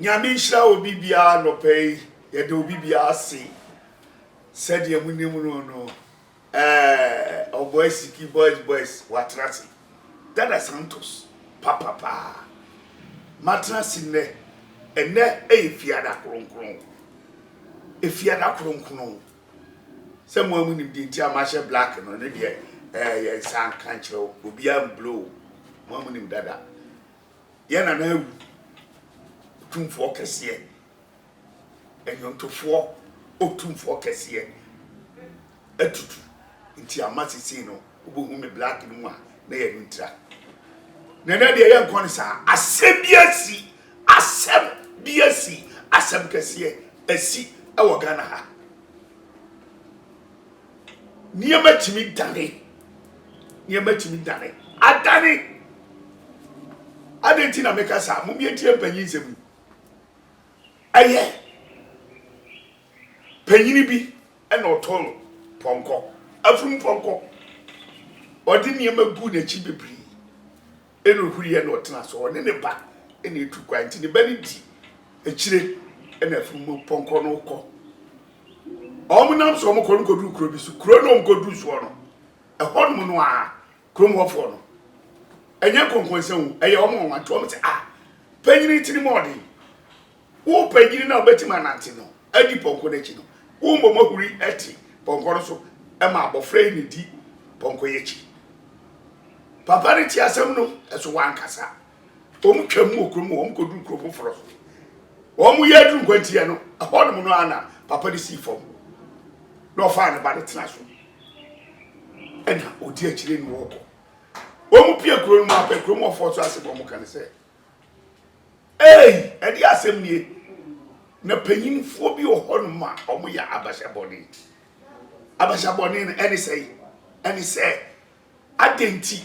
Nyame nhyira obi bia no pay ye de obi bia se said ye munim no oh boys ki boys watrasi Dada Santos papa matrasi ne ene efiada kronkron efiada kronkron se mo amunim di ntia ma hye black no ne de ye san kan kiro obi am blow mo amunim dada ye na na awu tumfo kese enyontofo otumfo kese etutu nti amasisi no obohu me black no a na ye ntra na na de ye nkon sa asem biasi asem kese asi ewo Ghana ha niema timi dane adane adenti na meka sa mumie tie panyin semu aye panyini bi ena otolo ponko afum ponko odi niema gu na chi bebri eno huri ena otena so one ne ba ena etu kwanti ne ba ne di echire ena afum ponko no ko omunam so mo kono kodu kuro bi so kuro no mkodu so no ehonum no a krom hofo no enye konkonsen eye omo wanto omo se panyini tini modi wo panyini na obetima nanti no adi ponko na chi no wo mbomo huri eti ponko no so e ma abofra ni di ponko ye chi papa ni ti asem no eso wankasa omu twam okrom omu kodu kuro foforo so omu ye dru nkwanti no ehonum no ana papa di si fom no fa na ba de tena so ena odi akire ni wo ko omu pie kuro mu apɛ kuro mu ofo so asebɔ mu kan se edi asem nie na panyinfo bi ohonu ma omu ya abashaboni ne eni sei adenti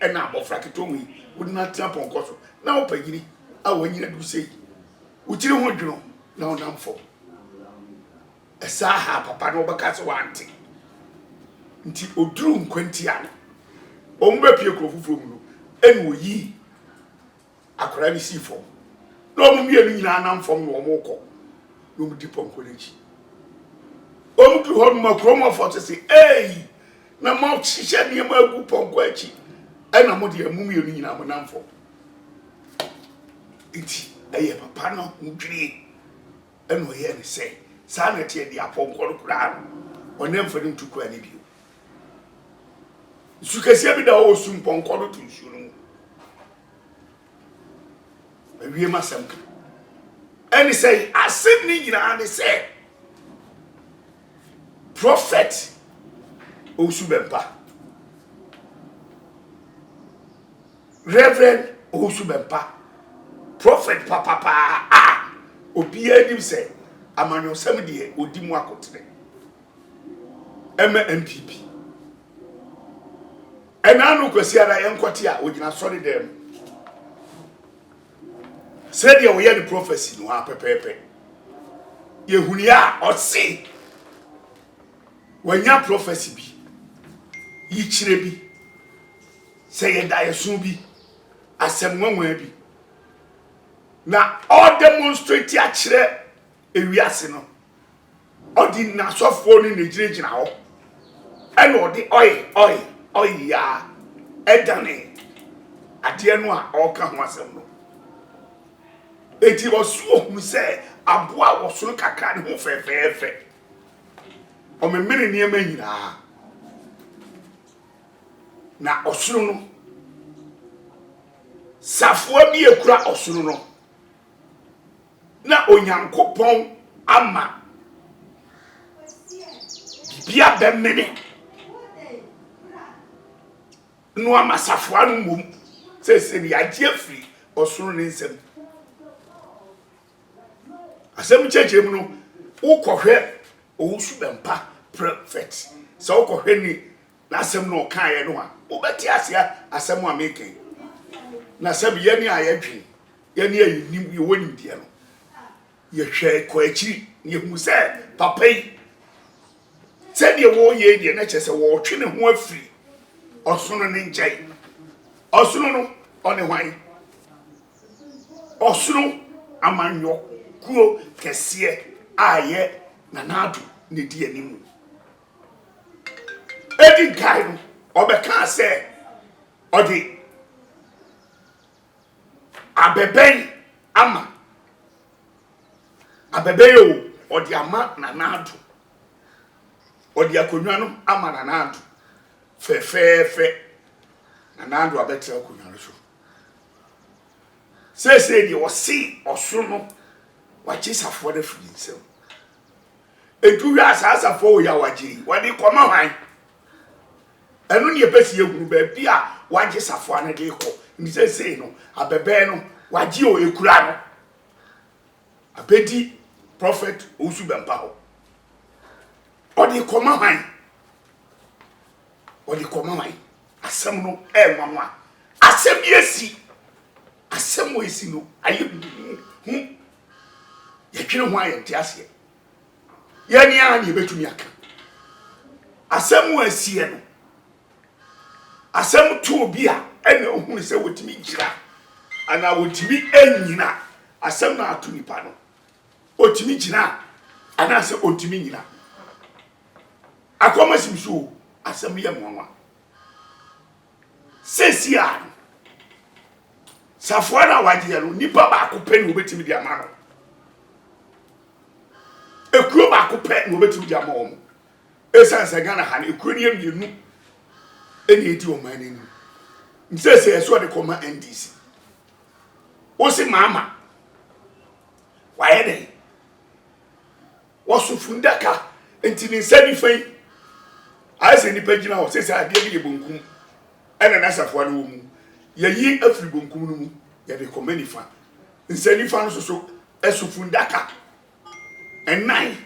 ena abofra ketonwi wodi na tia ponko so na opanyini a wanyina du sei uchiri ho dwuno na onamfo esa ha papa no beka so wanti nti oduru nkwanti a ombe pie krofufo mu no eni oyi akora ni sifo no omumienu nyina anamfom no omukọ no mudi ponko lechi omudu hon ma kromo forte se na ma hihye ne ma agu ponko achi ena mudi amumienu nyina amnamfom iti eye papa no mudwiri eno ye ne se sa na tie dia ponko no kura onemfa ni ntuku ani bio sukasia bi da o sum ponko no tunsu no ewie masam ka eni say asem ni nyina ne say prophet Osubempa reverend Osubempa prophet papa obi anim say amanyo sam de odi mu akotre MPP enanu kwasi ara yenkote a ogina sori dem said ye we the prophecy no apepepe yehunia otse wanya prophecy bi yichire bi say ye da yesu bi asem nwanwa bi na all demonstrate a kire ewiase no odi na sofo ni nigirigina ho eno odi oy ya edane ade no a oka ho asem no eti osuo hu se aboa wosoro kakra ne ho fefefe o memene niema nyina na osoro no safo bi ekura osoro no na onyankopon ama bibia bemene no ama safo anu mom se ni agye afiri osoro ne nsem asem chechemu no ukohwe Osubempa prophet so ukohwe ni na asem no kan ye no a ubeti asia asem a meken na asem ye ni ayadwi ye ni ayinim ye woni die no ye hwe ko achi ye hu se papa yi se de wo ye die na chese wo twe ne ho afiri osono ne njai osono no one hwan osono amanyo kuo kese aye nanado ne di animu edi guy no obeka se odi abeben ama abebeyo odi ama nanado odi akonwa no ama nanado fe nanado abetra akonwa no so say the osi oso no wachi safo da firi nsem edu ya asafo ya waji wadi koma hwan enu ne pesi eguru ba bia waji safo an de ko ni say no abebe no waji o ekura no abedi prophet osu bempa ho odi koma hwan asem no nwanwa asem yesi asem wo esi no aye hu ye twere ho aye ntiase ye ni a na betumi aka asem wo asie no asem to obi a ena ohunu se wotimi gira ana wotimi enyina asem na ato nipa no otimi gira ana se otimi nyina akoma simso asem ye monwa sesia safwana waje no nipa ba ko pe no betimi dia ma no ekuo ba ko pe no betimi dia ma wo esansa Ghana ha no ekuo ni amienu eni edi o man ni nsese eso de koma NDC o si mama waye den wo so fundaka ntini nsani fai ase nipa gina ho sese ade bi ye bonkum ena na safwana wo mu yeyi afri bonkum no mu ye de komani fa nsani fa no so esufundaka enai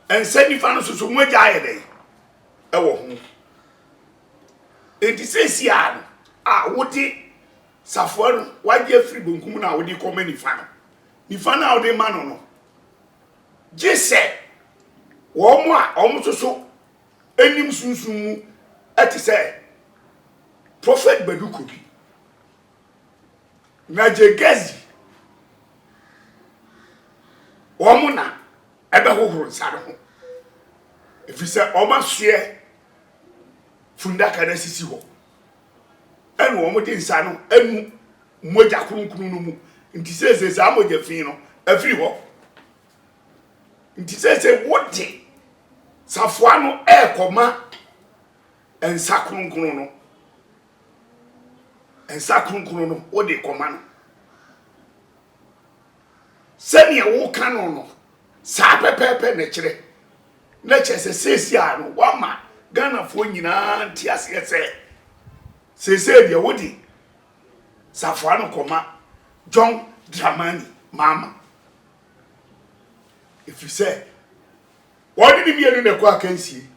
ensani fa no so moja ayede ewo ho enti sesi a wodi saforo waje afri bonkum na wodi komani fa no ni fa na wodi ma no jese wo mo a omo so enim sunsun mu ati say prophet Badukobi na jegezi womuna ebe hohoro nsare ho efise omasue fundaka na sisi ho enu womode nsa no enu moja kurunkunu no mu nti sese amoja fin no afiri ho nti sese wote safwa no ekoma ensa kurunkunu no ensa kurunkunu no wode koma no sani wo kanu no sa pepepe na kire na chese sesi a no wama Ghana fo nyina ntiase sese dia wodi safwa no koma John Dramani mama if you say wodi bi bienu na kwa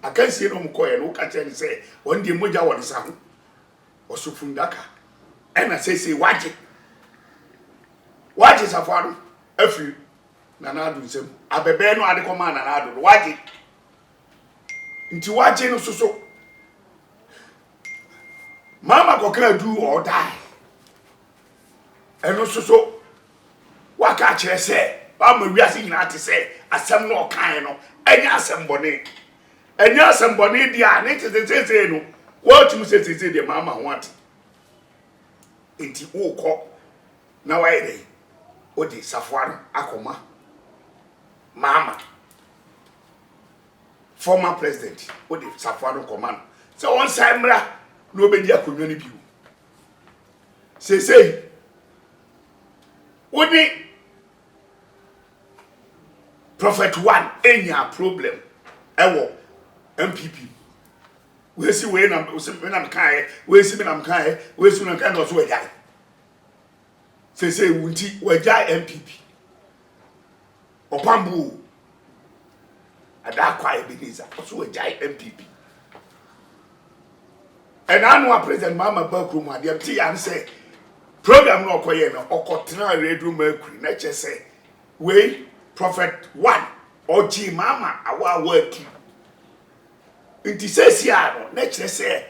akansie no mkoye no ka tell say won die moja woni sa ho osufundaka ena sese waje safwa no afi nanado nsem abebe no ade koma nanado waje nti waje no soso mama kokra do or die eno soso waka kire se ba ma wiase nyina ate se asem no kan no enya asem bone dia ne tete no what mu se de mama ho ate nti wo ko na waye dey odi safwaro akoma mama former president odi safwaro command so on saimra no obedi akonwa ni biu sesei odi prophet 1 enya problem ewo MPP we si we na mkae we si na mkae we si na mkae no so wejai sesei wunti wejai MPP opambu adakwa Ebenezer so wejai MPP and annual president mama bakrum ade ti yan say program no okoye no okotena radio mercury na che say we prophet 1 oji mama awa waki nti sesia no na che say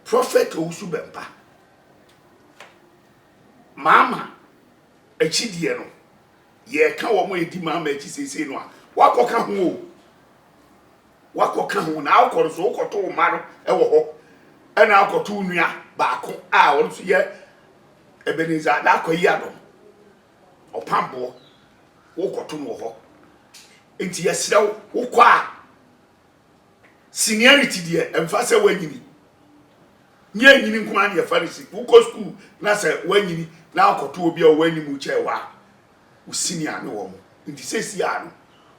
prophet Ousubempa mama achidie no ye ka wo mo edi mama achi sese no a wakoka ho o wakoka ho na akoro so ukoto wo ma no e wo ho ana akoto nua baako a wo so ye Ebenezer da akoyi adom opambo ukoto no ho enti yesrew ukọ a seniority die emfa se wanyini nye nyini nko an ye farisi ukọ school na se wanyini na akoto obi a wanyini chewa usenior ne wo mo enti sesi ya no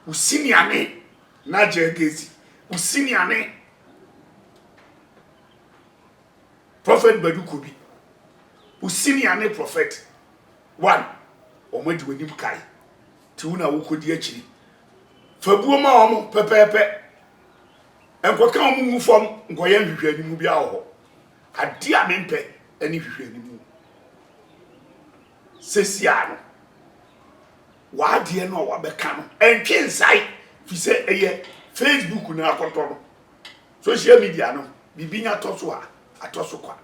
usenior ne na jegezi usenior ne prophet Badukobi usenior ne prophet one omadi wanim kai ti una wokodi akiri fabuo ma omo pepepe enkoka omo mu fom nkoye nhwehwe animu bia wo ho ade a mempe ani hwehwe animu sesia no waade no wabeka no entwe nsai fi se eye Facebook na akoto no social media no bibinya toso a atoso kwa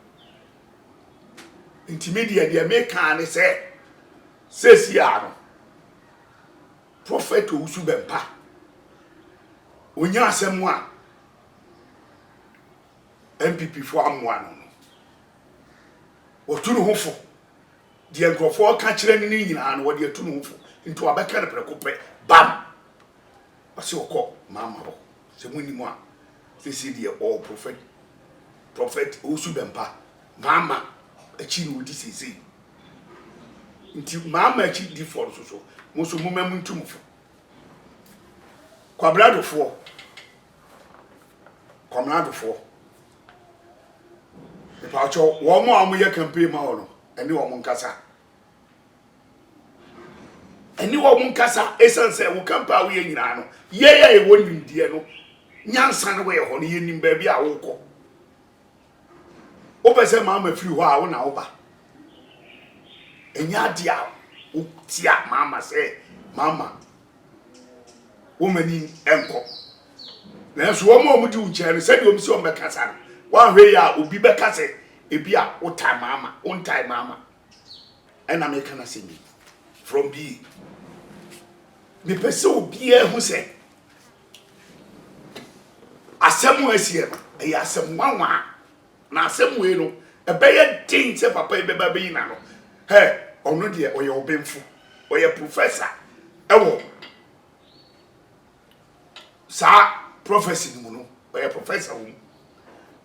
intermedia dia meka ne se sesia no prophet Owusu Bempa onya asemu a MPP fo amwa no otunu hofo de nkrofo ka kire ni nyina no wode atunu hofo nti wabeka ne prekope bam ase okọ mama ho se munimo a sesi de all prophet Owusu Bempa mama achi no di sesi nti mama achi di for so muso mumem ntumfo kwabradofo epacho wo mo amoye campaign ma wono eni wo mo nkasa esense wo campaign wo ye nyina no ye wo nimdie no nyansa no we ho no ye nim ba bi a wo kọ o pese mama firi ho a wo na wo ba enya dia utia mama say mama woman enko na so wo mo di unche no say di omsi o mekasa no wa hwe ya obi bekase ebi a utai mama and I make an assembly from B me pese obi e hu say asemu asie no e asemu wanwa na asemu e no e be ye din say papa e be ba be na no he ono de oye obemfu oye professor ewo sa prophecy ni mu no oye professor wo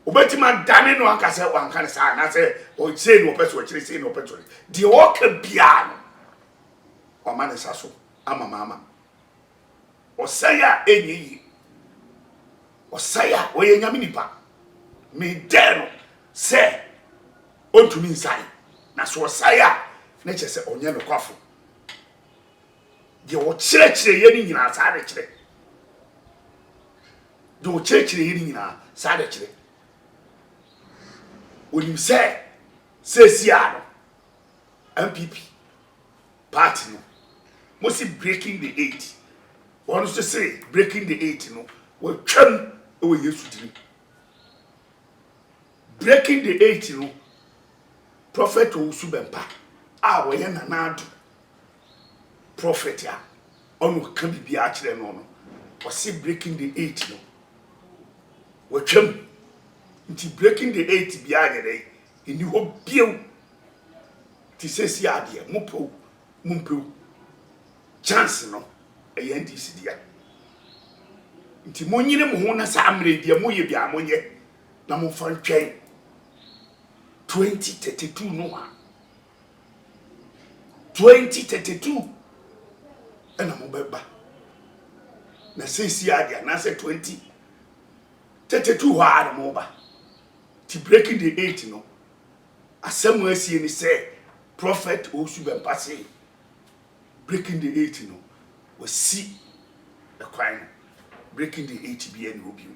obetima dane no anka say wanka ne sa na say o say no person o kire say no person de o ka bia no o ma ne sa so ama mama o say a enyi o say a oye nyame nipa me de no say ontumi nsai na so o say a na chese onye no kwafo de o chire ye ni nyina sa de chire de o chire ye ni nyina sa de chire onim say sia no MPP party no must breaking the 8 wants to say breaking the 8 no we twam e we Yesu diri breaking the 8 no prophet Owusu Bempa a we na nado prophet ya onu kan bibia kire no no o say breaking the 8 no we twam nti breaking the 8 bia agere eni ho biew ti sesi ade mumpo chance no e NDC dia nti monyine mo ho na sa amre dia moye bia monye na mo fa ntwen 2032 no ha 2032 ena mo beba na sesi ade na se 2032 ha na mo ba ti breaking the 8 no asemu asie ni say prophet Owusu Bempa say breaking the 8 no we see the crime breaking the 8 bi en obi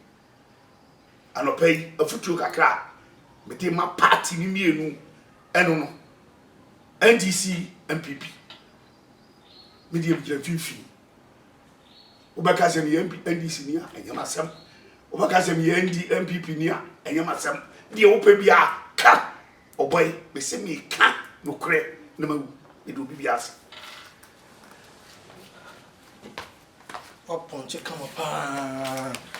anopay afutu kakra mete ma party ni mienu eno no NDC MPP medium fifi obaka se ni NDC ni a enyamasem obaka se ni MPP ni a enyamasem de opa bia ka oboy me se me ka no kre na ma edo bibias What punch come upon?